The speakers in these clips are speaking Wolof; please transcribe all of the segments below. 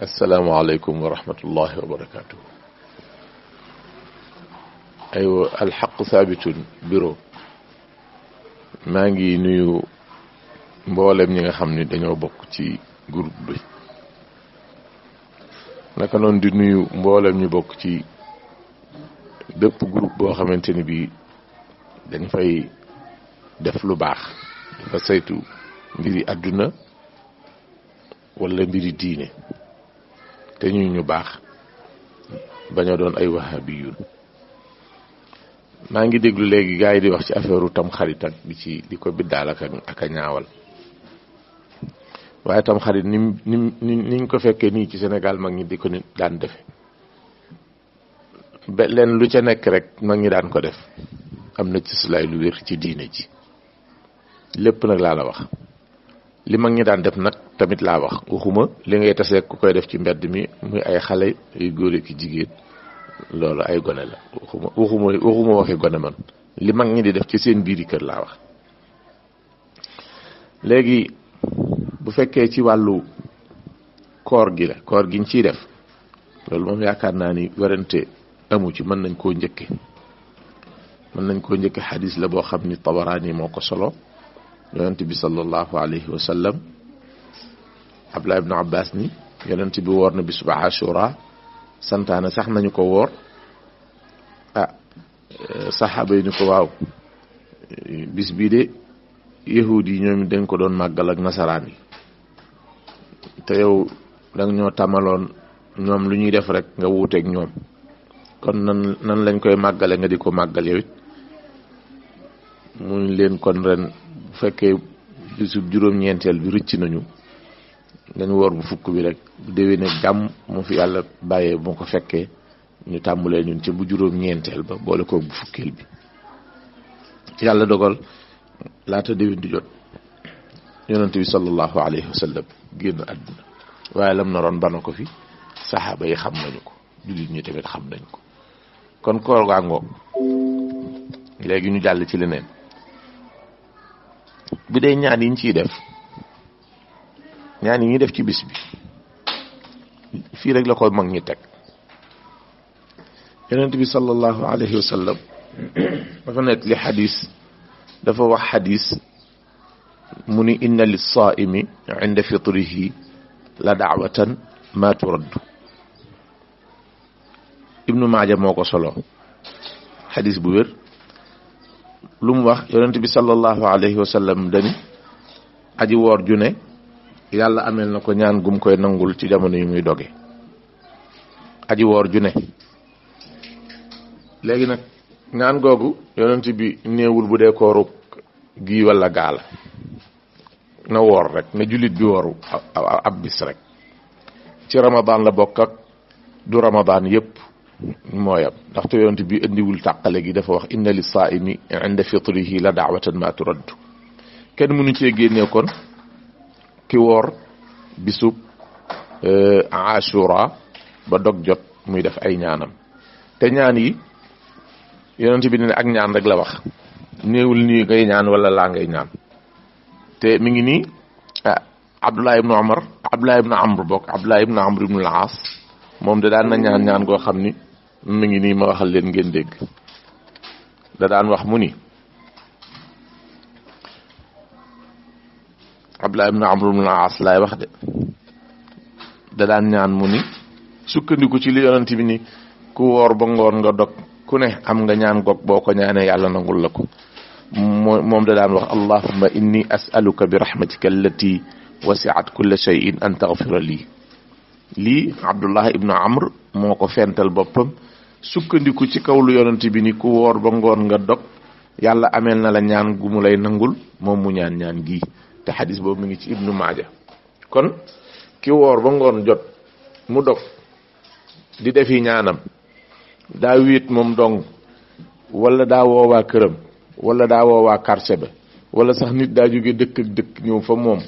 asalaamaaleykum wa rahmatullahi wa barakaatu. aywa alxaqu saabitun bureau maa ngi nuyu mboolem ñi nga xam ni dañoo bokk ci groupe bi naka noonu di nuyu mboolem ñu bokk ci bépp groupe boo xamante ni bii dañ fay def lu baax dafa saytu mbiri àdduna wala mbiri diine te ñu baax bañ a doon ay wahabiyun. maa ngi déglu léegi gars yi di wax ci affaire tam xarit ak di ko biddaal ak a ñaawal waaye tam xarit niñ ko fekkee nii ci Sénégal mag ñi di ko ni daan defe ba leen lu ca nekk rek mag ñi daan ko def am na ci sulay lu wér ci diine ji lépp nag laa la wax li mag ñi daan def nag tamit laa wax waxuma li ngay tasee ku koy def ci mbedd mi muy ay xale ay góor ki jigéen loolu ay gone la waxuma waxi gone man li mag ñi di def ci seen biiri kër laa wax. léegi bu fekkee ci wàllu koor gi la koor giñ ciy def loolu moom yaakaar naa ni werante amu ci mën nañ koo njëkke xadis la boo xam ni Tabaraani moo ko solo yonent bi sallallahu alayhi wa sallam Abdullah ibn Abbas ni yonent bi woor na bi suba Ashura santaane sax nañu ko woor saxaaba yi ni ko waaw bis bii de yahud yi ñoom dañ ko doon màggal ak nasaraan yi te yow danga ñoo tàmmaloon ñoom lu ñuy def rek nga wuuteeg ñoom kon nan lañ koy màggale nga di ko màggal yow it muñ leen kon ren bu fekkee bisu juróom-ñeenteel bi rëcc nañu dañ woor bu fukk bi rek bu déwénee jàmm mu fi yàlla bàyyee moo ko fekkee ñu tàmbulee ñun ci bu juróom-ñeenteel ba boole ko bu fukkeel bi yàlla dogal laata déwén di jot yonent bi sallallahu alayhi wa sallam génn àdduna waaye lam naroon bana ko fi saxaaba yi xam nañu ko jullit ñi tamit xam nañ ko kon koor gaa ngoog léegi ñu jàll ci leneen bu dee ñaan yi ñu ciy def ñaan yi ñuy def ci bis bi fii rek la ko mag ñi teg yonent bi sallallahu alayhi wa sallam dafa nekk li xadis dafa wax xadis mu ni inna lis-saa'imi inda fitrihi la da'watan ma turaddu ibnu Maaja moo ko solo xadis bu wér lu mu wax yonent bi sallallahu alayhi wa sallam dani aji woor ju ne yàlla ameel na ko ñaan gum koy nangul ci jamono yi muy doge aji woor ju ne léegi nag ñaan googu yonent bi néewul bu dee kooru gii wala gaala na woor rek na jullit bi woru ab bis rek ci ramadan la bokk ak du ramadan yépp mooyam ndaxte yonent bi indiwul tàqale gi dafa wax inna lis-saa'imi inda fitrihi la da'watan ma turaddu kenn mënu cee génnee kon ki woor bisub Ashura ba dog jot muy def ay ñaanam te ñaan yi yonent bi ne ak ñaan rek la wax néewul nii ngay ñaan wala laa ngay ñaan te mi ngi nii Abdullah ibn Amr ibn al-As moom da daan na ñaan goo xam ni mi ngi nii ma waxal leen ngeen dégg da daan wax mu ni Abdullah ibn Amr ibn al-As laay wax de da daan ñaan mu ni sukkandiku ci li yonent bi ni ku woor ba ngoon nga dog ku ne am nga ñaan goog boo ko ñaanee yàlla nangul la ko moom da daan wax allahumma inni as'aluka bi rahmatika allati wasi'at kulla shay'in an taghfira lii Abdullah ibn Amr moo ko fental boppam sukkandiku ci kaw lu yonent bi ni ku woor ba ngoon nga dog yàlla ameel na la ñaan gu mu lay nangul moom mu ñaan gii te xadis boobu mi ngi ci ibnu Maaja kon ki woor ba ngoon jot mu dog di defi ñaanam daa wéet moom dong wala daa woowaa këram wala daa woowaa quartier ba wala sax nit daa jóge dëkk ak dëkk ñëw fa moom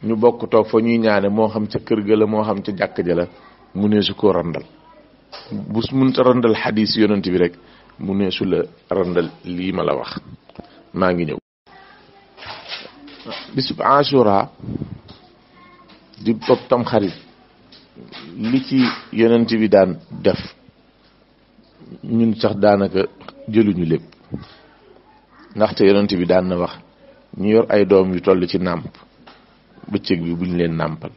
ñu bokk toog fa ñuy ñaane moo xam ca kër ga la moo xam ca jàkk ja la mu ne su ko randal bu mënta randal xadis yonent bi rek mu ne su la randal lii ma la wax maa ngi ñëw bisub Ashura di bopp tam xarit li ci yonent bi daan def ñun sax daanaka jëluñu lépp ndaxte yonent bi daan na wax ñu yor ay doom yu toll ci nàmp bëccëg bi buñ leen nàmpal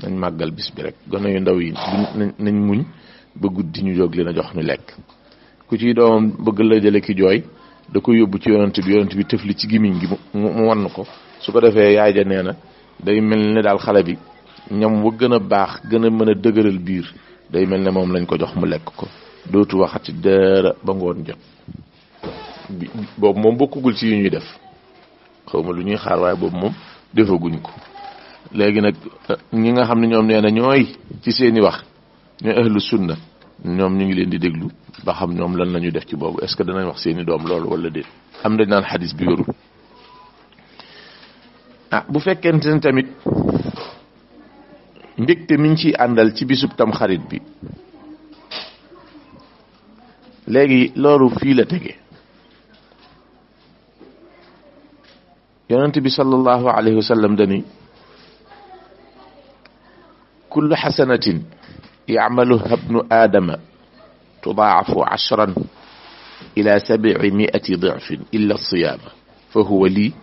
nañ màggal bis bi rek gone yu ndaw yi nañ muñ ba guddi ñu jóg leen a jox ñu lekk ku ciy doomam bëgg la jële ki jooy da ko yóbbu ci yonent bi tëfli ci gimiñ gi mu wann ko su ko defee yaay ja nee na day mel ne daal xale bi ñam wa gën a baax gën a mën a dëgëral biir day mel ne moom lañ ko jox mu lekk ko dootu waxati dara ba ngoon jot boobu moom bokkugul ci yu ñuy def xawma lu ñuy xaar waaye boobu moom defaguñ ko léegi nag ñi nga xam ne ñoom nee na ñooy ci seeni wax ñooy ahlu sunna ñoom ñu ngi leen di déglu ba xam ñoom lan lañu def ci boobu est-ce que danañ wax seeni doom loolu wala déet am dañ naan xadis bi wérul bu fekkente ne tamit mbégte miñ ciy àndal ci bisub tam xarit bi léegi loolu fii la tege yonent bi sallallahu alayhi wa sallam dani kullu xasanatin yacmaluha ibnu aadama tudaacafu 10 ila 700 dicfin illa alsiyaama fa huwa lii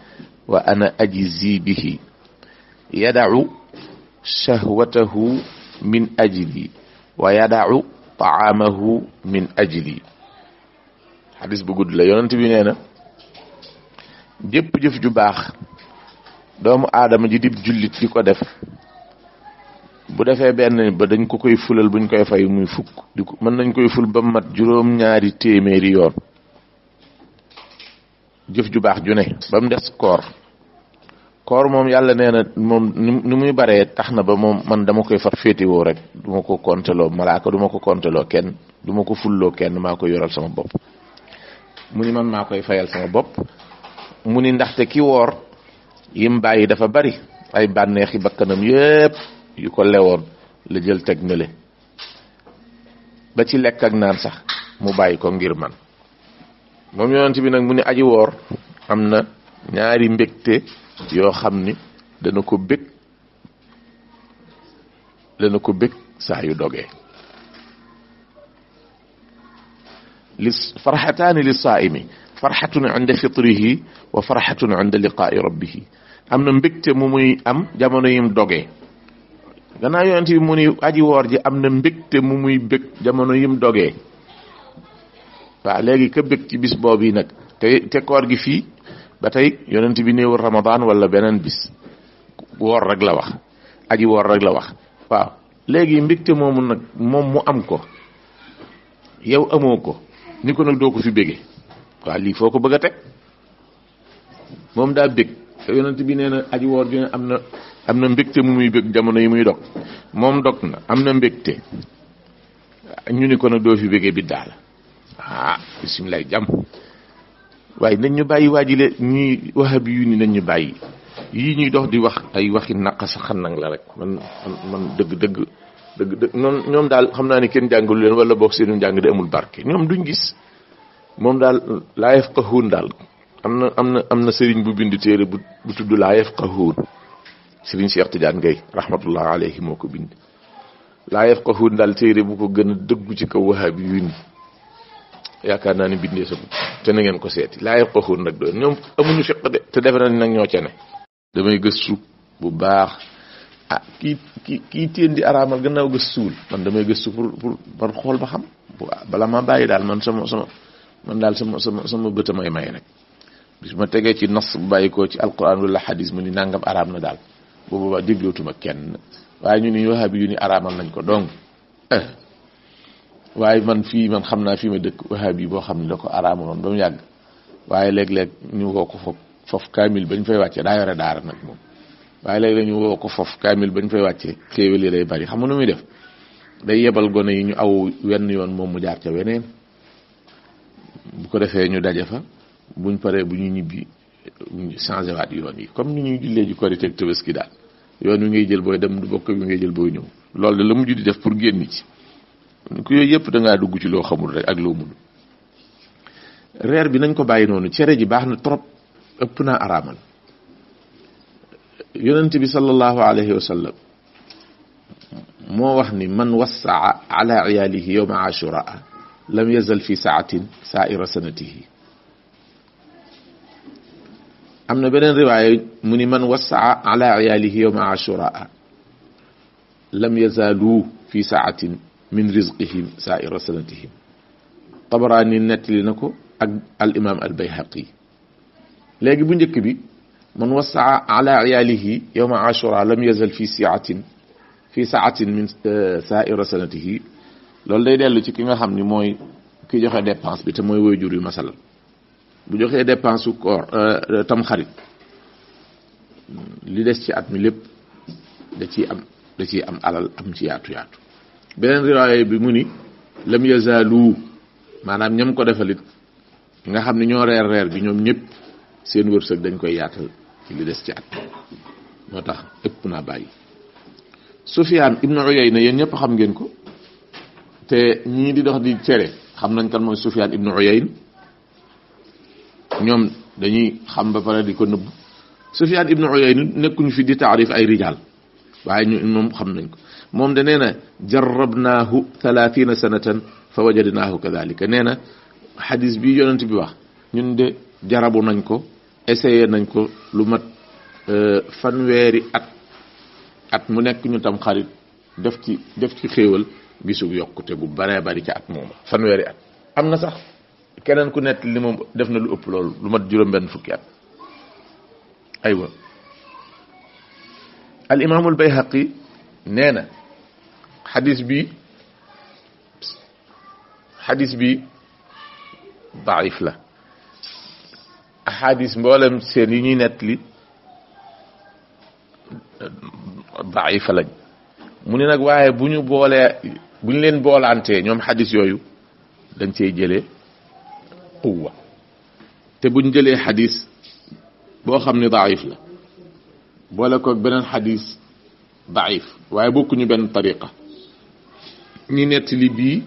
wa ana ajzi bihi yadacu shahwatahu min ajli wa yadacu taamahu min ajli xadis bu gudd la yonent bi nee na jëpp jëf ju baax doomu aadama ji dib jullit di ko def bu defee benn ba dañ ko koy fulal buñ koy fay muy fukk mën nañ koy ful ba mat 2 téeméeri yoon jëf ju baax ju ne ba mu des koor moom yàlla nee na moom ni muy baree tax na ba moom man dama koy far féetewoo rek duma ko konteloo malaaka duma ko konteloo kenn duma ko fulloo kenn maa koy yoral sama bopp mu ni man maa koy fayal sama bopp mu ni ndaxte ki woor yim bàyyi dafa bari ay bànneexi bakkanam yépp yu ko lewoon la jël teg nele ba ci lekk ak naan sax mu bàyyi ko ngir man moom yonent bi nag mu ni aji woor am na ñaari mbégte yoo xam ni dana ko bég saa yu dogee farxataani li saaimi farxatun inda fitrihi wa farxatun inda liqaai rabbihi am na mbégte mu muy am jamono yim dogee gannaaw yonent bi mu ni aji woor ji am na mbégte mu muy bég jamono yim dogee waaw léegi ka bég ci bis boobu yi nag te koor gi fii ba tey yonent bi néewul ramadan wala beneen bis woor rek la wax aji woor rek la wax waaw léegi mbégte moomu nag moom mu am ko yow amoo ko ni ko nag doo ko fi bége waaw lii foo ko bëgg a teg moom daa bég te yonent bi nee na aji woor ju ne am na mbégte mu muy bég jamono yi muy dog moom dog na am na mbégte ñu ni ko nag doo fi bége biddaa la bisimilah jàmm waaye nañ ñu bàyyi waajile ñi wahabi yu ni nañ ñu bàyyi yii ñuy dox di wax ay waxi naqa sa xannang la rek man dëgg noonu ñoom daal xam naa ni kenn jàngalu leen wala boog seenu njàng di amul barke ñoom duñ gis moom daal laa yafqahuun daal am na sëriñ bu bind téere bu tudd laa yafqahuun sëriñ Cheikh Tidiane Gaye rahmatullah alayhi moo ko bind laa yafqahuun daal téere bu ko gën a dëggu ci kaw wahabi yu ni yaakaar naa ni bindee sa te na ngeen ko seeti laa yafqahuun nag doon ñoom amuñu fiq de te defe na ni nag ñoo ca ne damay gëstu bu baax kii teen di araamal gannaaw gëstuwul man damay gëstu pour xool ba xam bala ma bàyyi daal man sama bët may may rek bis ma tegee ci nas bu bàyyi ko ci alquran wala xadis mu ni nangam araam na daal boobu ba déglootuma kenn waaye ñu ni wahabi yu ni araamal nañ ko donc waaye man xam naa fii ma dëkk wahabi boo xam ne da ko araamaloon ba mu yàgg waaye léeg-léeg ñu woo ko foofu kaamil bañ fay wàcce daa yore daara nag moom waaye léeg-léeg ñu woo ko foofu kaamil bañ fay wàcce xéewal yi day bari xam nga nu muy def day yebal gone yi ñu aw wenn yoon moom mu jaar ca weneen bu ko defee ñu daje fa buñ paree bu ñu ñibbi changé waat yoon yi comme ni ñuy jullee ji Korite ak Tabaski daal yoon wi ngay jël booy dem du bokk wi ngay jël booy ñëw loolu de la mujj di def pour génn ci ku yooyu yëpp da ngaa dugg ci loo xamul rek ak loo mënul reer bi nañ ko bàyyi noonu cere ji baax na trop ëpp naa araamal yonent bi sallallahu alayhi wa sallam moo wax ni man wassaa ala iyalihi yawma ashura lam yazal fi saatin sa'ira sanatihi am na beneen riwaaya mu ni man wassaa ala iyalihi yawma ashura lam yazalu fi saatin min rizqihim sa'ira sanatihim Tabarani nettali na ko ak al imam al Bayhaqi léegi bu njëkk bi man wassaa ala iyalihi yawma ashura lam yazal fi saatin min sa'ira sanatihi loolu day dellu ci ki nga xam ni mooy ki joxe dépense bi te mooy waajur yu masalan bu joxee dépense su koor tam xarit li des ci at mi lépp da ciy am alal am ci yaatu beneen riwaaya bi mu ni lam yazalu maanaam ñam ko defalit nga xam ni ñoo reer bi ñoom ñëpp seen wërsëg dañ koy yaatal ci li des ci at moo tax ëpp naa bàyyi. Sufyaan ibnu Uyayna yéen ñëpp xam ngeen ko te ñii di dox di tere xam nañ kan mooy Sufyaan ibnu Uyayna ñoom dañuy xam ba pare di ko nëbb. Sufyaan ibnu Uyayna nekkuñu fi di taarif ay rijaal waaye ñu moom xam nañ ko moom de nee na jarrabnaahu 30 sanatan fa wajadnaahu kadhalika nee na xadis bi yonent bi wax ñun de jarabu nañ ko essayé nañ ko lu mat fanweeri at mu nekk ñu tam xarit def ci xéewal gisug yokkute bu baree bari ci at moom fanweeri at am na sax keneen ku nett li moom def na lu ëpp loolu lu mat juróom-benn fukki at aywa al imaamul Bayhaqi nee na xadis bi daif la ahadis mboolem seen yi ñuy nettali daifa lañ mu ne nag waaye bu ñu leen boolantee ñoom xadis yooyu dañ cey jëlee quwwa te buñ jëlee xadis boo xam ne daif la boole ko beneen xadis daif waaye bokkuñu benn tariqa ñi nettali bii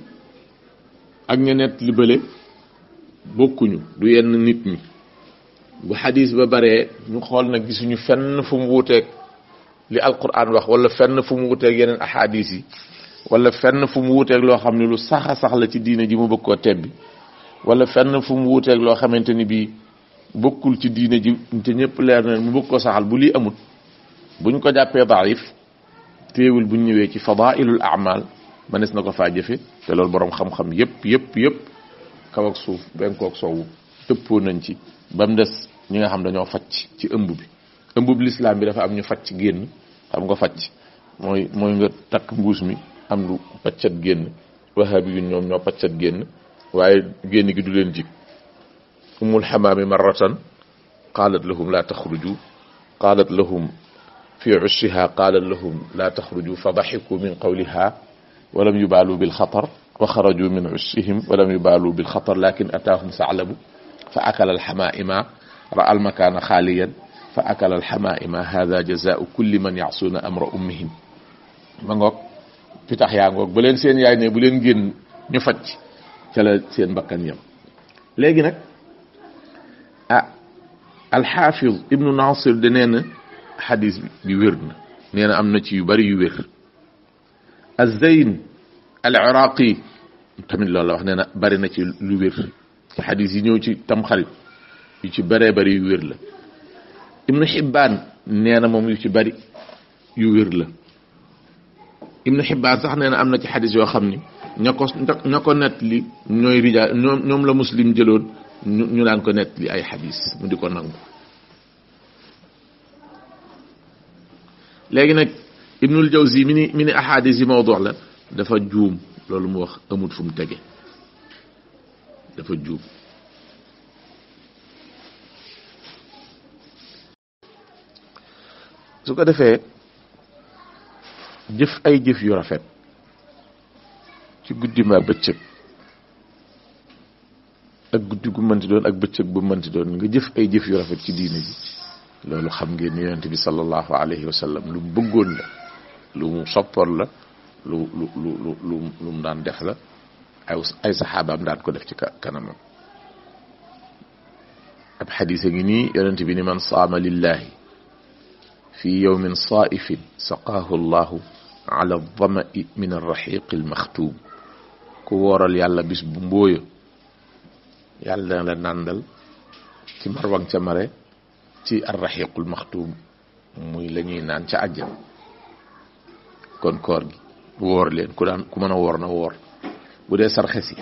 ak ña nettali bële bokkuñu du yenn nit ñi bu xadis ba baree ñu xool nag gisuñu fenn fu mu wuuteeg li alquran wax wala fenn fu mu wuuteeg yeneen ahadis yi wala fenn fu mu wuuteeg loo xam ne lu saxa sax la ci diine ji mu bëgg koo tebbi wala fenn fu mu wuuteeg loo xamante ni bii bokkul ci diine ji te ñëpp leer na mu bëgg ko saxal bu lii amut buñ ko jàppee daif téewul buñ ñëwee ci fadailul a'mal manes na ko faa jëfe te loolu borom xam-xam yëpp kaw ak suuf benkook soowu tëppoo nañ ci ba mu des ñi nga xam dañoo facc ci ëmb bi lislaam bi dafa am ñu facc génn xam nga facc mooy nga takk mbuus mi am lu paccat génn wahabi yu ñoom ñoo paccat génn waaye génn gi du leen jig umul xamaami marratan qaalat lahum la taxruju qaalat lahum fi ushiha qaalat lahum la taxruju fa daxiku min qawliha walam yubaalu bilxatar wa xaraju min ushihim walam yubaalu bilxatar lakin ataahum saclabu fa akala alxamaa'ima ra'a almakaana xaaliyan fa akala alxamaa'ima hada jazaau kulli man yacsuuna amra ummihim ma ngoog pitax yaa ngoog ba leen seen yaay ne bu leen génn ñu facc ca la seen bakkan yam léegi nag alxaafiz ibnu nasir de nee na xadis bi wér na nee na am na ci yu bari yu wér az-Zayn al-Iraqi tamit loolu la wax nee na bari na ci lu wér ci xadis yi ñëw ci tamxarit yu ci bëree bari yu wér la ibnu Xibbaan nee na moom yu ci bari yu wér la ibnu Xibbaan sax nee na am na ci xadis yoo xam ni ña ko nett li ñooy rijaal ñoom la Muslim jëloon ñu daan ko nett li ay xadis mu di ko nangu léegi nag Ibnul Jawzi mi ni ahadis yi mawdu la dafa juum loolu mu wax amut fu mu tege dafa juum su ko defee jëf ay jëf yu rafet ci guddi ma bëccëg ak guddi gu mënti doon ak bëccëg bu mënti doon nga jëf ay jëf yu rafet ci diine ji loolu xam ngeen ni yonent bi sallallahu alayhi wa sallam lu mu bëggoon la lu mu soppoon la lu mu daan def la ay saxaabaam daan ko def ci kanamam ab xadiis a ngi nii yonent bi ni man saama lillahi fi yawmin saa'ifin saqaahu allahu ala dhamai min arrahiq almakhtum ku woral yàlla bis bu mbooya yàlla dana la nàndal ci marwang ca mare ci arrahiqul maxtuum muy la ñuy naan ca àjjana. kon koor gi woor leen ku mën a woor na woor. bu dee sarxe si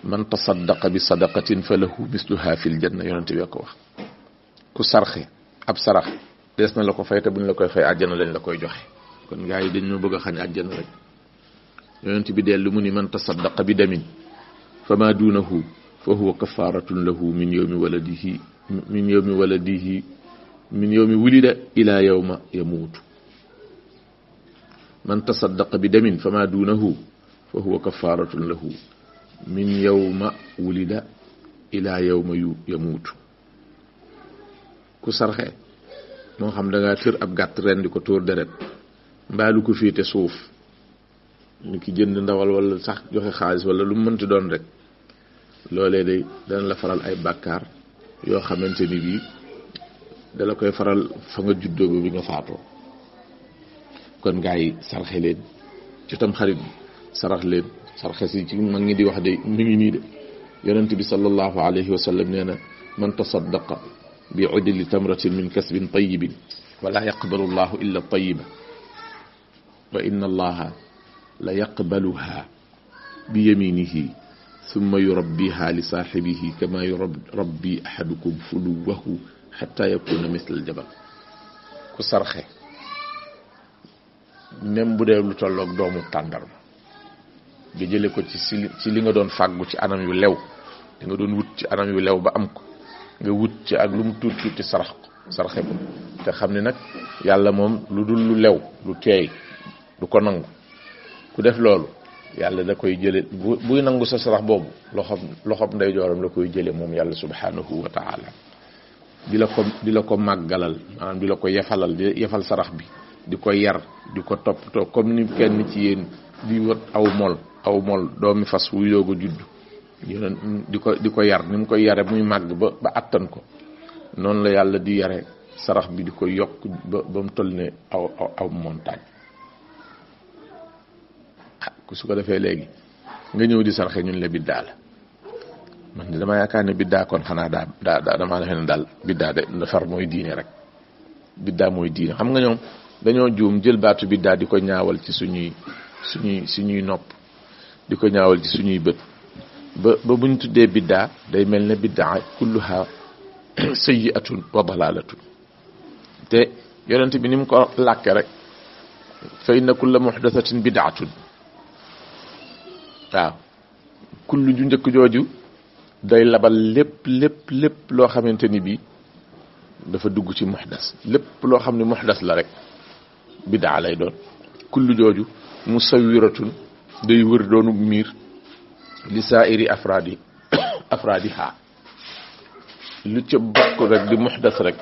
man tasaddaqa bi sadaqatin fa lahu misluha fil janna yonente bi ko wax ku sarxe ab sarax des na la ko fay te buñ la koy fay àjjana lañ la koy joxe. kon gaa yi dañu bëgg a xañ àjjana rek. yonente bi dellu mu ni man tasaddaqa bi damin fa ma duunahu fa huwa kafaratun lahu min yawmi wulida ila yawma yamuutu. man tasaddaqa bi damin fa ma duunahu fa huwa kafaratun lahu min yawma wulida ila yawma yamuutu. ku sarxe moo xam da ngaa tër ab gàtt ren di ko tóor deret mbaalu ko féete suuf ni ki jënd ndawal wala sax joxe xaalis wala lu mu mënti doon rek loolee day dana la faral ay bàkkaar yoo xamante ni bii dala koy faral fa nga juddoo ba bi nga faatoo. kon gaa yi sarxe leen ci tam xarit bi sarax leen sarxe si ci mag ñi di wax de mi ngi nii de. yonent bi sallallahu alayhi wa sallam nee na man tasaddaqa bi udli tamratin min kasbin tayyibin wala yaqbalu llahu illa tayyiba wa inna allaha la yaqbaluha bi yaminihi thumma yurabbiha li saahibihi kama yurabbi ahadukum fuluwahu hatta yakuna misla al-jabal. ku sarxe même bu dee lu tolloog doomu tàndarma nga jële ko ci li nga doon fàggu ci anam yu lew li nga doon wut ci anam yu lew ba am ko nga wut ci ak lu mu tuuti sarxe ko te xam ne nag yàlla moom lu dul lu lew lu teey du ko nangu. ku def loolu yàlla da koy jële buy nangu sa sarax boobu loxob ndeyjooram la koy jële moom yàlla subhanahu wa ta'ala di la ko màggalal maanaam di la ko yefalal di yefal sarax bi di ko yar di ko toppatoo comme ni kenn ci yéen di wat aw mol doomi fas wuy doog a judd di ko yar ni mu koy yare muy màgg ba attan ko noonu la yàlla di yare sarax bi di ko yokk ba mu toll ne aw montagne. ku su ko defee léegi nga ñëw di sarxe ñun la biddaa la. man dama yaakaar ne biddaa kon xanaa damaa defe ne daal biddaa de far mooy diine rek. biddaa mooy diine xam nga ñoom dañoo juum jël baatu biddaa di ko ñaawal ci suñuy nopp di ko ñaawal ci suñuy bët ba buñ tuddee biddaa day mel ne biddaa kulluha sayyi'atun wa dalalatun. te yonent bi ni mu ko làkke rek fa inna kulla muhdathatin bid'atun. waaw kullu ju njëkk jooju day labal lépp loo xamante ni bii dafa dugg ci muhdas lépp loo xam ne muhdas la rek bid'a lay doon. kullu jooju musawwiratun day wër doonu miir li sa'iri afradiha lu ca bokk rek di muhdas rek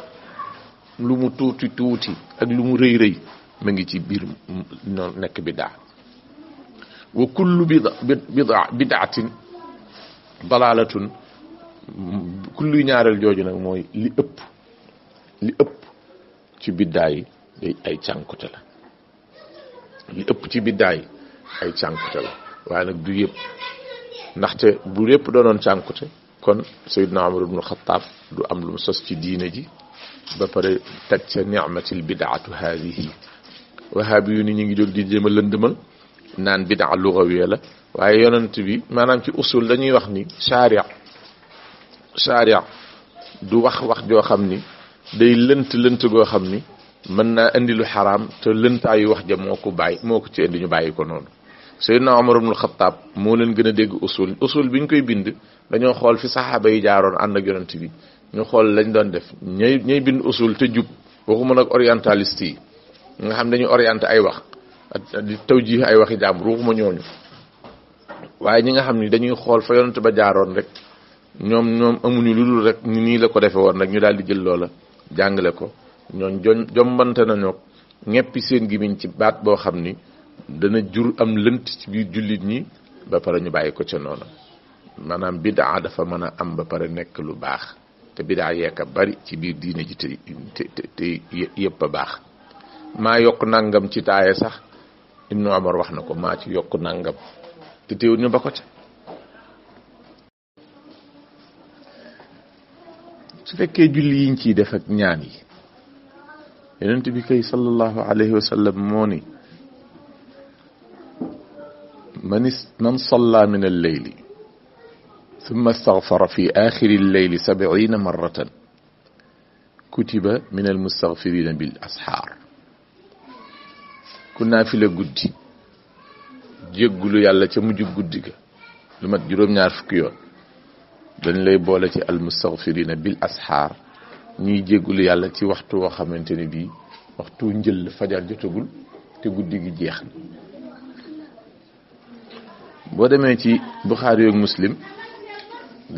lu mu tuuti ak lu mu rëy ma ngi ci biir noonu nekk bid'a. wa kullu bid'atin dalalatun kullu ñaareel jooju nag mooy li ëpp ci biddaa yi day ay cànkute la. li ëpp ci biddaa yi ay cànkute la waaye nag du yëpp ndaxte bu yëpp doonoon cànkute kon Seydina Umar ibn Khattab du am lu mu sos ci diine ji ba pare teg ca ni'matil bid'atu haadihi. wahaabi yu ni ñu ngi jóg di jéem a lëndëmal naan bid'a lughawiyya la waaye yonent bi maanaam ci usul dañuy wax ni sharia du wax joo xam ni day lënt goo xam ni mën naa indi lu xaraam te lëntaayu wax ja moo ko ci indi ñu bàyyi ko noonu. Seydina Umar ibn Khattab moo leen gën a dégg usul bi ñu koy bind dañoo xool fi saxaaba yi jaaroon ànd ak yonent bi ñu xool lañ doon def ñay bind usul te jub waxuma nag orientaliste yi nga xam dañuy orienté ay wax di tawjih ay waxi jaam ruuxuma ñooñu waaye ñi nga xam ni dañuy xool fa yonent ba jaaroon rek ñoom amuñu lu dul rek nii la ko defe woon rek ñu daal di jël loola jàngale ko ñooñ jombante nañoo ñeppi seen gimiñ ci baat boo xam ni dana jur am lënt ci biir jullit ñi ba pare ñu bàyyi ko ca noonu. maanaam bid'a dafa mën a am ba pare nekk lu baax te bid'a yeeka bari ci biir diine ji te yëpp a baax. maa yokk nangam ci taaye sax ibnu Umar wax na ko maa ci yokk nangam te teewul ñu ba ko ca. su fekkee julli yiñ ciy def ak ñaan yi yonent bi kay sallallahu alayhi wa sallam moo ni man salla min al-layli thumma istaghfara fi akhiri al-layli 70 marratan kutiba min al-mustaghfirina bil ashar. ku naafila guddi jéggulu yàlla ca mujj guddi ga lu mat juróom-ñaar fukki yoon dañ lay boole ci al-mustaghfirina bil ashar ñuy jéggulu yàlla ci waxtu woo xamante ne bii waxtu njël fajar jotagul te guddi gi jeex na. boo demee ci Buxaari ak Muslim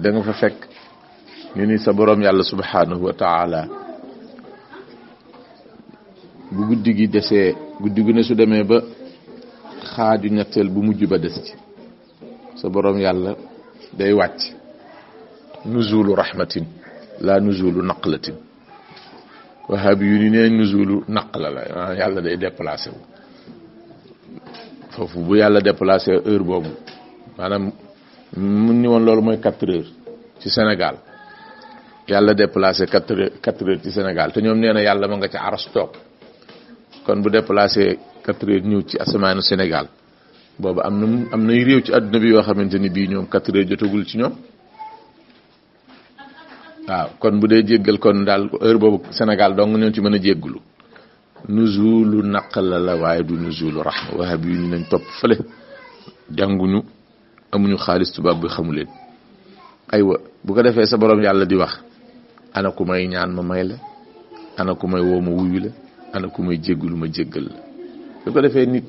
da nga fa fekk ñu ni sa boroom yàlla subhanahu wa taala bu guddi gi desee guddi gu ne su demee ba xaaju ñetteel bu mujj ba des ci sa boroom yàlla day wàcc nuzulu rahmatin la nuzulu naqlatin wahabi yu ni nee nuzulu naqla la yàlla day déplacé wu foofu bu yàlla déplacé heure boobu maanaam mun ni woon loolu mooy 4 heures ci Sénégal yàlla déplacé 4 heures ci Sénégal te ñoom nee na yàlla ma nga ca aras toog kon bu déplacé 4 heures ñëw ci asamaanu Sénégal boobu am nay réew ci àdduna bi yoo xamante ni bii ñoom 4 heures jotagul ci ñoom. waaw kon bu dee jéggal kon daal heure boobu Sénégal dong ñoo ci mën a jéggulu nuzulu naqla la waaye du nuzulu rahma. wahabi yu ñu nañ topp fële jànguñu amuñu xaalis tubaab bi xamu leen. aywa bu ko defee sa borom yàlla di wax ana ku may ñaan ma may la, ana ku may woo ma wuyu la, ana ku may jéggulu ma jéggal la. bu ko defee nit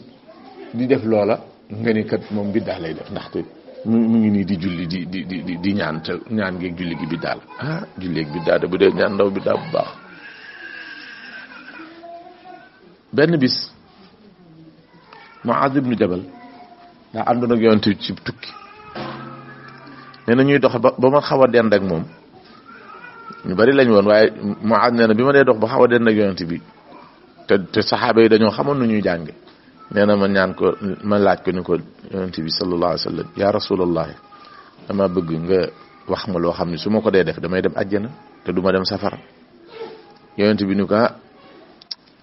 di def loola nga ni kat moom biddaa lay def ndaxte mu ngi nii di julli di ñaan te ñaan geeg julli gi biddaa la. ah julli ak biddaa de bu dee ñaan ndaw biddaa bu baax. benn bis Muaaz ibnu Jabal daa àndoon ak yonent ci tukki nee na ñuy dox ba ma xaw a dend ak moom ñu bari lañ woon waaye Muaaz nee na bi ma dee dox ba xaw a dend ak yonent bi te saxaaba yi dañoo xamoon nu ñuy jànge nee na ma ñaan ko ma laaj ko ni ko yonent bi sallallahu alayhi wa sallam ya rasulallah dama bëgg nga wax ma loo xam ne su ma ko dee def damay dem àjjana te du ma dem safara. yonent bi ni ko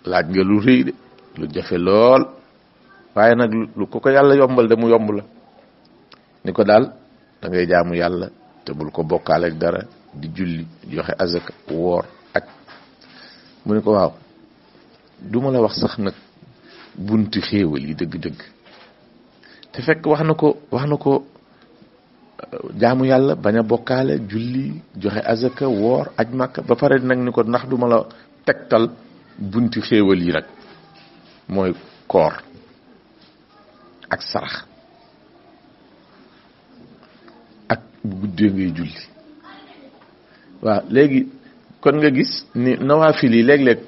laaj nga lu rëy de lu jafe lool waaye nag lu ko yàlla yombal de mu yomb la. ni ko daal da ngay jaamu yàlla te bul ko bokkaale ak dara di julli joxe azaka woor ak mu ni ko waaw duma la wax sax nag bunti xéewal yi dëgg-dëgg te fekk wax na ko jaamu yàlla bañ a bokkaale julli joxe azaka woor aj Makka ba pare nag ni ko ndax duma la tegtal bunti xéewal yi nag mooy koor ak sarax ak bu guddee ngay julli. waaw léegi kon nga gis ni nawaafil yi léeg-léeg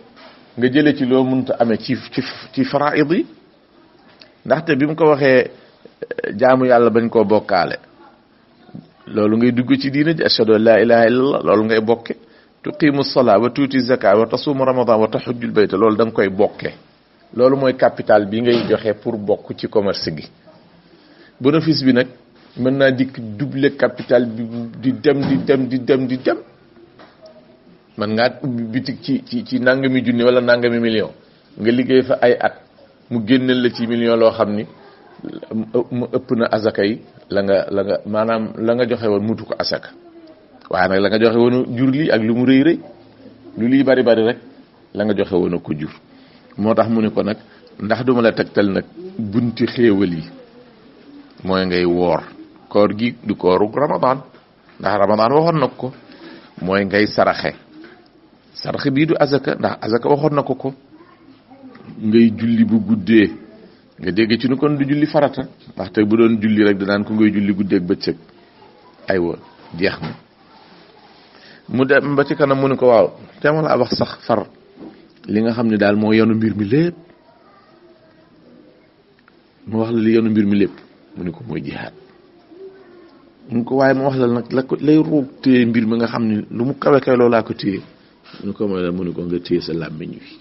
nga jële ci loo mënta amee ci faraid yi ndaxte bi mu ko waxee jaamu yàlla bañ koo bokkaale loolu ngay dugg ci diina ji ashhadu an la ilaha illallah loolu ngay bokke tuqimu salaa wa tuuti zakat wa tasuumu ramadan wa tahujjul bayta loolu da nga koy bokke loolu mooy capital bi ngay joxe pour bokk ci commerce gi. bénéfice bi nag mën naa dikk doubler capital bi di dem man ngaa ubbi bitik ci nangami junni wala nangami million nga liggéey fa ay at mu génneel la ci million loo xam ni mu ëpp na asaka yi la nga maanaam la nga joxe woon mutu ko asaka waaye nag la nga joxe woon jur lii ak lu mu rëy lu lii bari rek la nga joxe woon ko jur. moo tax mu ne ko nag ndax duma la tegtal nag bunti xéewal yi mooy ngay woor koor gi du kooru Ramadan ndax Ramadan waxoon na ko mooy ngay saraxe bii du azaka ndax azaka waxoon na ko ngay julli bu guddee nga dégg ci ni kon du julli farata ndax te bu doon julli rek danaan ko ngay julli guddeeg bëccëg. aywa jeex na mu dem ba ci kanam mu ne ko waaw te ma la wax sax far li nga xam ne daal moo yenu mbir mi lépp mu wax la li yenu mbir mi lépp mu ne ko mooy jihaad. mu ne ko waaye mu wax la nag la ko lay ruug téye mbir mi nga xam ne lu mu kawe kawe loolaa ko téye mu ne ko mooy la mu ne ko nga téye sa làmmiñ wi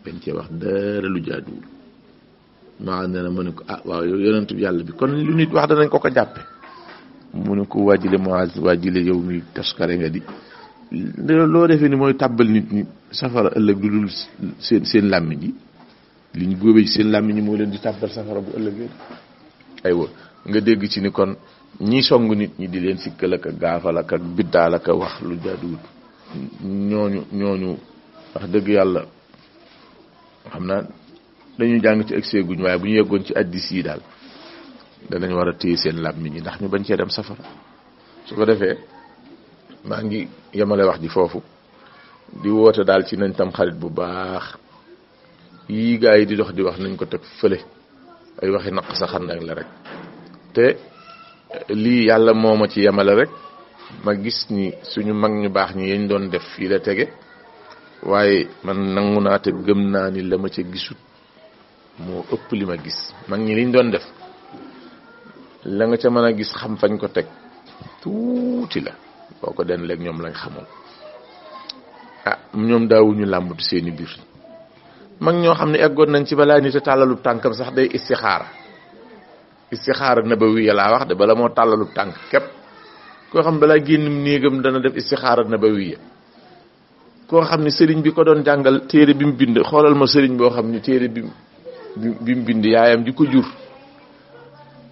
bañ cee wax dara lu jaaduwul maa ne na mu ne ko ah waaw yow yonent bi yàlla bi kon lu nit wax danañ ko ko jàppe mu ne ko wàjjile Muaz wàjjile yow mi taskare nga di loo defee ni mooy tàbbal nit ñi safara ëllëg du dul seen làmmiñ yi liñ góobee ci seen làmmiñ yi moo leen di tàbbal safara bu ëllëgee aywa nga dégg ci ni kon ñi song nit ñi di leen sikkal ak gaafal ak biddaal ak wax lu jaaduwut ñooñu wax dëgg yàlla xam naa dañuy jàng ci excès guñ waaye bu ñu yeggoon ci addis yi daal danañ war a téye seen làmmiñ yi ndax ñu bañ cee dem safara su ko defee maa ngi yemale wax ji foofu di woote daal ci nañ tam xarit bu baax yii gaa yi di dox di wax nañ ko teg fële ay waxi naq sa xandak la rek te lii yàlla moo ma ci yemale rek ma gis ni suñu mag ñu baax ñi yañ doon def fii la tege waaye man nangu naa te gëm naa ni la ma ca gisut moo ëpp li ma gis mag ñi liñ doon def la nga ca mën a gis xam fañ ko teg tuuti la boo ko den léeg ñoom lañ xamoon ah ñoom daawuñu làmbatu seeni biir mag ñoo xam ne eggoon nañ ci balaa nit a tàllalu tànkam sax day istixaara nabawiya laa wax de bala moo tàllalu tànk képp koo xam balaa génn néegam dana def istixaara nabawiya koo xam ne sëriñ bi ko doon jàngal téere bi mu bind xoolal ma sëriñ boo xam ne téere bi mu bind yaayam ji ko jur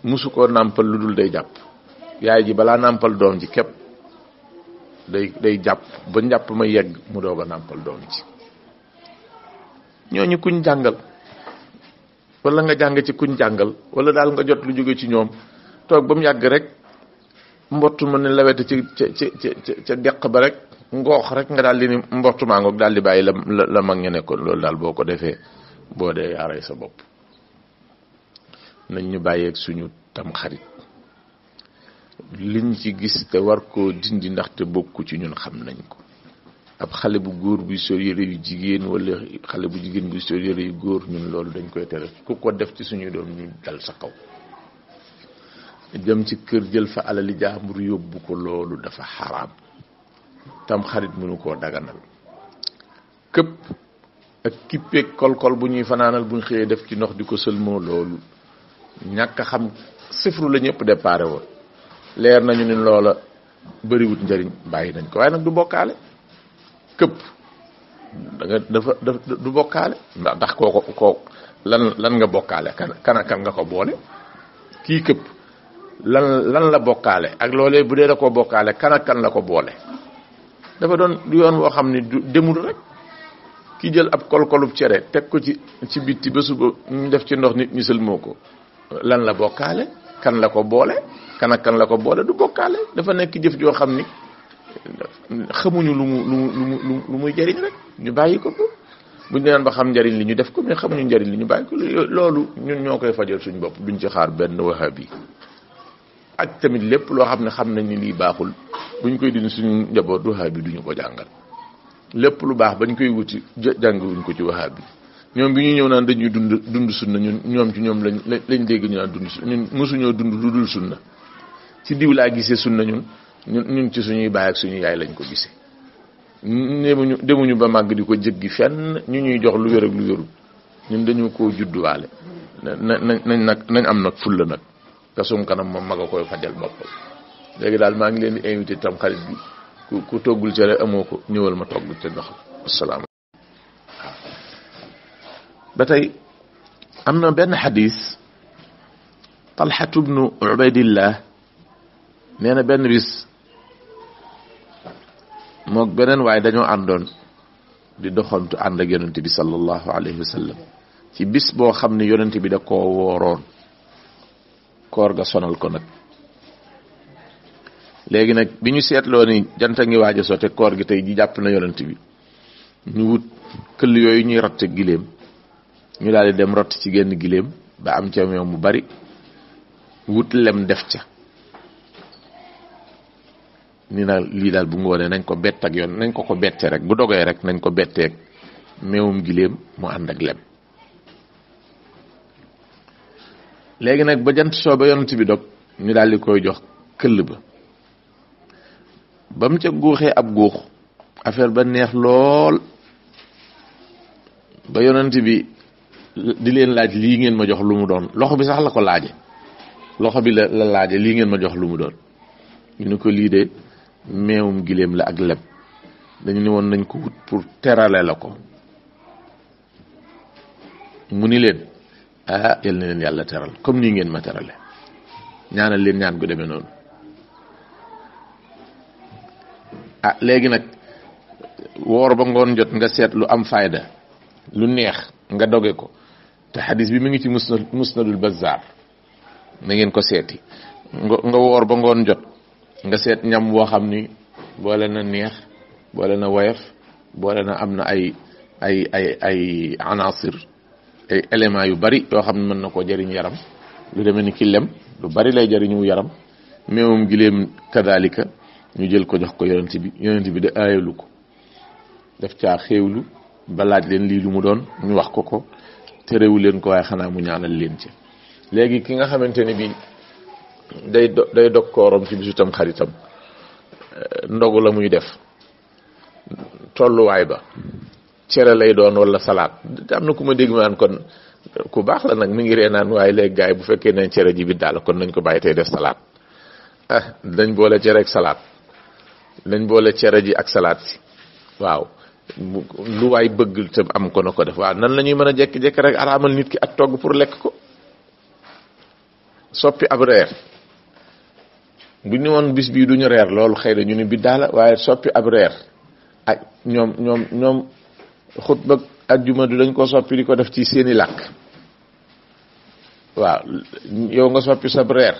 musu koo nàmpal lu dul day jàpp yaay ji balaa nàmpal doom ji képp day jàpp ba njàpp ma yegg mu doog a nàmpal doom ji ñooñu kuñ jàngal wala nga jàng ci kuñ jàngal wala daal nga jot lu jóge ci ñoom toog ba mu yàgg rek mbottu ma ne lawete ca deq ba rek ngoox rek nga daal di ni mbottu maa ngoog daal di bàyyi la mag ña nekkoon loolu daal boo ko defee boo dee yaaray sa bopp nañ ñu bàyyeeg suñu tam xarit liñ ci gis te war koo dindi ndaxte bokku ci ñun xam nañ ko ab xale bu góor buy sol yére yu jigéen wala xale bu jigéen buy sol yére yu góor ñun loolu dañ koy tere ku ko def ci suñuy doom ñu dal sa kaw dem ci kër jël fa alali jaambur yóbbu ko loolu dafa xaraam tam xarit mënu koo daganal këpp ak kippeeg kolkol bu ñuy fanaanal buñ xëyee def ci ndox di ko sëlmoo loolu ñàkk xam sifru la ñëpp déparé woon leer nañu ni loola bëriwut njariñ bàyyi nañ ko waaye nag du bokkaale këpp dafa du bokkaale ndax koo lan nga bokkaale kan nga ko boole kii këpp lan la bokkaale ak loolee bu dee da koo bokkaale kan la ko boole dafa doon yoon woo xam ni du demul rek ki jël ab kolkolub cere teg ko ci bitti ba suba ñu def ci ndox nit ñi sëlmoo ko lan la bokkaale kan la ko boole kan la ko boole du bokkaale dafa nekk jëf joo xam ni xamuñu lu muy jariñ rek ñu bàyyi ko buñ neen ba xam njariñ li ñu def ko mais xamuñu njariñ li ñu bàyyi ko loolu ñun ñoo koy fajal suñ bopp duñ ci xaar benn wahabi ak tamit lépp loo xam ne xam nañ ni lii baaxul buñ koy dindi suñu njaboot wahabi duñu ko jàngal lépp lu baax bañ koy wuti jànguwuñ ko ci wahabi ñoom bi ñu ñëw naan dañuy dund sunna ñoom ci ñoom lañ dégg ñu naan dund sunna ñun mosuñoo dund lu dul sunna ci diw laa gisee sunna ñun ci suñuy baay ak suñu yaay lañ ko gisee demuñu ba màgg di ko jëggi fenn ñu ñuy jox lu wér ak lu wérul ñun dañu koo judduwaale nañ am nag fulla nag te sum kanam moom mag a koy fajal boppam léegi daal maa ngi leen di invité tam xarit bi ku toggul cere amoo ko ñëwal ma togg te ndox asalaam ba tey am na benn xadis Talxatu bnu Ubaydillah nee na benn bis mook beneen waaye dañoo àndoon di doxantu ànd ak yonent bi sallallahu alayhi wa sallam ci bis boo xam ne yonent bi da koo wooroon koor ga sonal ko nag léegi nag bi ñu seetloo ni janta ngi waaj a sote koor gi tey ji jàpp na yonent bi ñu wut këll yooyu ñuy rotte giléem ñu daal di dem rott ci genn giléem ba am ca meew mu bari wut lem def ca ni na lii daal bu ngoonee nañ ko bett ak yoon nañ ko bette rek bu dogee rek nañ ko betteeg meewum giléem mu ànd ak lem léegi nag ba jant soo ba yonent bi dog ñu daal di koy jox këll ba mu ca guuxee ab guux affaire ba neex lool ba yonent bi di leen laaj lii ngeen ma jox lu mu doon loxo bi sax la ko laaje loxo bi la laaje lii ngeen ma jox lu mu doon ñu ne ko lii de meewum giléem la ak leb dañu ne woon nañ ko wut pour terale la ko mu ni leen yal na leen yàlla teral comme nii ngeen ma terale ñaanal leen ñaan gu demee noonu léegi nag woor ba ngoon jot nga seet lu am fayda lu neex nga doge ko te xadis bi mu ngi ci musnadul Bazzar na ngeen ko seeti nga woor ba ngoon jot nga seet ñam boo xam ni boole na neex boole na woyof boole na am na ay anasir ay éléments yu bari yoo xam ne mën na koo jëriñ yaram lu demee ni ki lem lu bari lay jëriñu yaram meewum giléem kadalika ñu jël ko jox ko yonent bi de aayalu ko daf caa xéewlu ba laaj leen lii lu mu doon ñu wax ko terewu leen ko waaye xanaa mu ñaanal leen ci léegi ki nga xamante ni bi day dog kooram ci bisu tam xaritam ndogu la muy def tolluwaay ba cere lay doon wala salaat am na ku ma dégg maan kon ku baax la nag mi ngi ree naan waaye léegi gars yi bu fekkee nañ cere ji bi daal kon nañ ko bàyyi tey def salaat dañ boole cere ak salaat dañ boole cere ji ak salaat si waaw lu waay bëgg te am ko na ko def waaw nan la ñuy mën a jekki-jekki rek araamal nit ki ak togg pour lekk ko soppi ab reer bu ñu woon bis bii duñu reer loolu xëy na ñu ni biddaa la waaye soppi ab reer ak ñoom xutba ajjuma du dañ ko soppi di ko def ci seeni làkk waaw yow nga soppi sab reer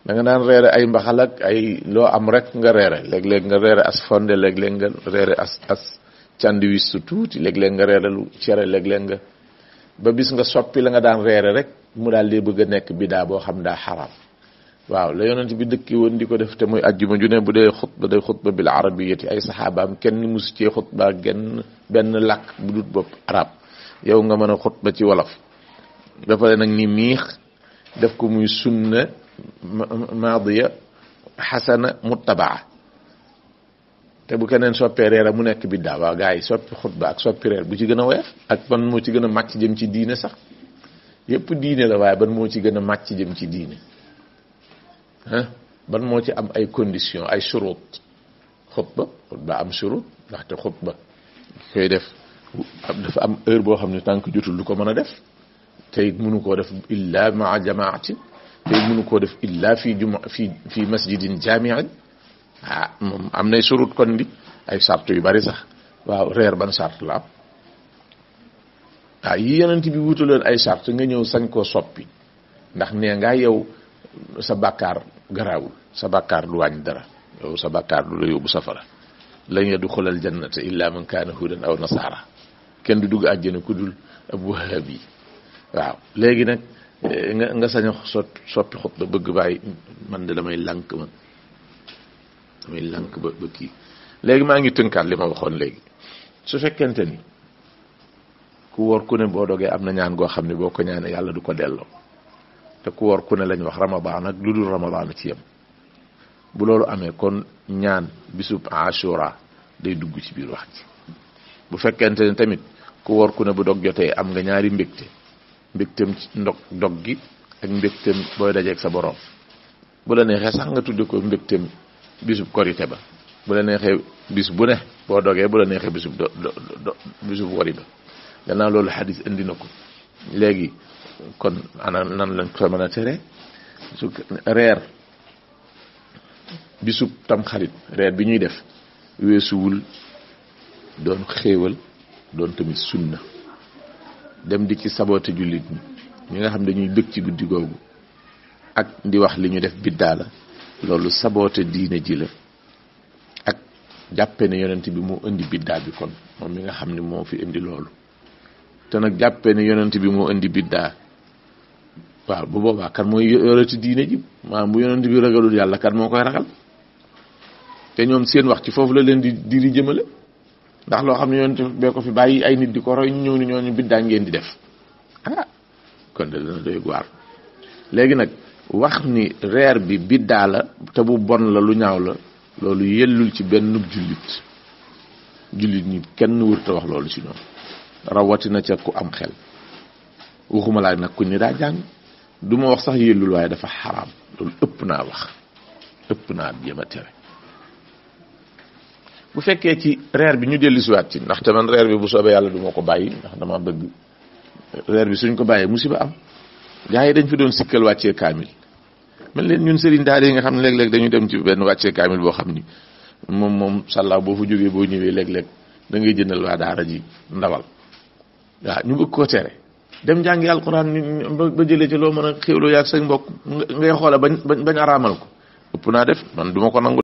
da nga daan reere ay mbaxal ak ay loo am rek nga reere léeg-léeg nga reere as fonde léeg-léeg nga reere as sandwich su tuuti léeg-léeg nga reere lu cere léeg-léeg nga ba bis nga soppi la nga daan reere rek mu daal di bëgg a nekk bidaa boo xam daa xaraam waaw la yonent bi dëkki woon di ko def te muy ajjuma ju ne bu dee xutba day xutba bil arabiyati ay saxaabaam kenn musu cee xutba benn làkk bu dut bopp arab yow nga mën a xutba ci wolof dafa le nag ni miix def ko muy sunna maadiya xasana muttabaa te bu keneen soppee reer mu nekk biddaa waaw gars yi soppi xutba ak soppi reer bu ci gën a woyof ak ban moo ci gën a màcc jëm ci diine sax yépp diine la waaye ban moo ci gën a màcc jëm ci diine ban moo ci am ay conditions ay shurut xutba am shurut ndaxte xutba koy def dafa am heure boo xam ne tànk jotul du ko mën a def tey mënu koo def illa maa jamaatin tey mënu koo def illa fi masjidin jaami'in moom am nay shurut kon di ay sart yu bari sax waaw reer ban sart la am yi yonent bi wutaloon ay sart nga ñëw sañ koo soppi ndax nee nga yow sa bàkkaar garaawul sa bàkkaar du wàññi dara yow sa bàkkaar du la yóbbu safara lan yadxulal jannata illa man kaana hudan aw nasaara kenn du dugg àjjana ku dul ab wahabi waaw léegi nag nga sañ a soppi xutba bëgg bàyyi man de damay lànk ba kii léegi maa ngi tënkaat li ma waxoon léegi su fekkente ni ku wor ku ne boo dogee am na ñaan goo xam ne boo ko ñaanee yàlla du ko delloo te ku wor ku ne lañ wax ramadaan ak lu dul ramadaan ci yem bu loolu amee kon ñaan bisub ashura day dugg ci biir wax ci bu fekkente ne tamit ku wor ku ne bu dog jotee am nga ñaari mbégteem ci dog gi ak mbégteem booy dajeeg sa borom bu la neexee sax nga tudde ko mbégteem bisub korite ba bu la neexee bis bu ne boo dogee bu la neexee bisub wari ba gannaaw loolu xadis indi na ko léegi kon ana nan lañ ko mën a tere su reer bisub tam xarit reer bi ñuy def weesuwul doon xéewal doon tamit sunna dem di ci saboté jullit ñi nga xam dañuy bëgg ci guddi googu ak di wax li ñu def biddaa la loolu saboté diine ji la ak jàppe ne yonent bi moo indi biddaa bi kon moom mi nga xam ne moo fi indi loolu te nag jàppe ne yonent bi moo indi biddaa waaw bu boobaa kan mooy yorati diine ji maanaam bu yonent bi ragalul yàlla kan moo koy ragal te ñoom seen wax ci foofu la leen di jëmale ndax loo xam ne yonent bee ko fi bàyyi ay nit di ko roy ñu ñëw ni ñooñu biddaa ngeen di def kon de dana doy waar léegi nag wax ni reer bi biddaa la te bu bon la lu ñaaw la loolu yellul ci benn jullit ñi kenn wërta wax loolu ci ñoom rawatina ca ku am xel waxuma la nak ku ni da jang duma wax sax yellul waye dafa haram loolu ëpp naa wax ëpp naa jéema tere bu fekkee ci reer bi ñu dellu si waat ci ndax te man reer bi bu soobee yàlla du ma ko bàyyi ndax dama bëgg reer bi suñ ko bàyyee musiba am gaa yi dañ fi doon sikkal wàccee kaamil mel leen ñun sëriñ daara yi nga xam ne léeg-léeg dañu dem ci benn wàccee kaamil boo xam ni moom sàllaa boo fa jógee boo ñëwee léeg-léeg da ngay jëndal waa daara ji ndawal waaw ñu bëgg koo tere dem jàngi alquran ba jëlee ci loo mën a xéwloo yaag say mbokk ngay xoole bañ araamal ko ëpp naa def man duma ko nangu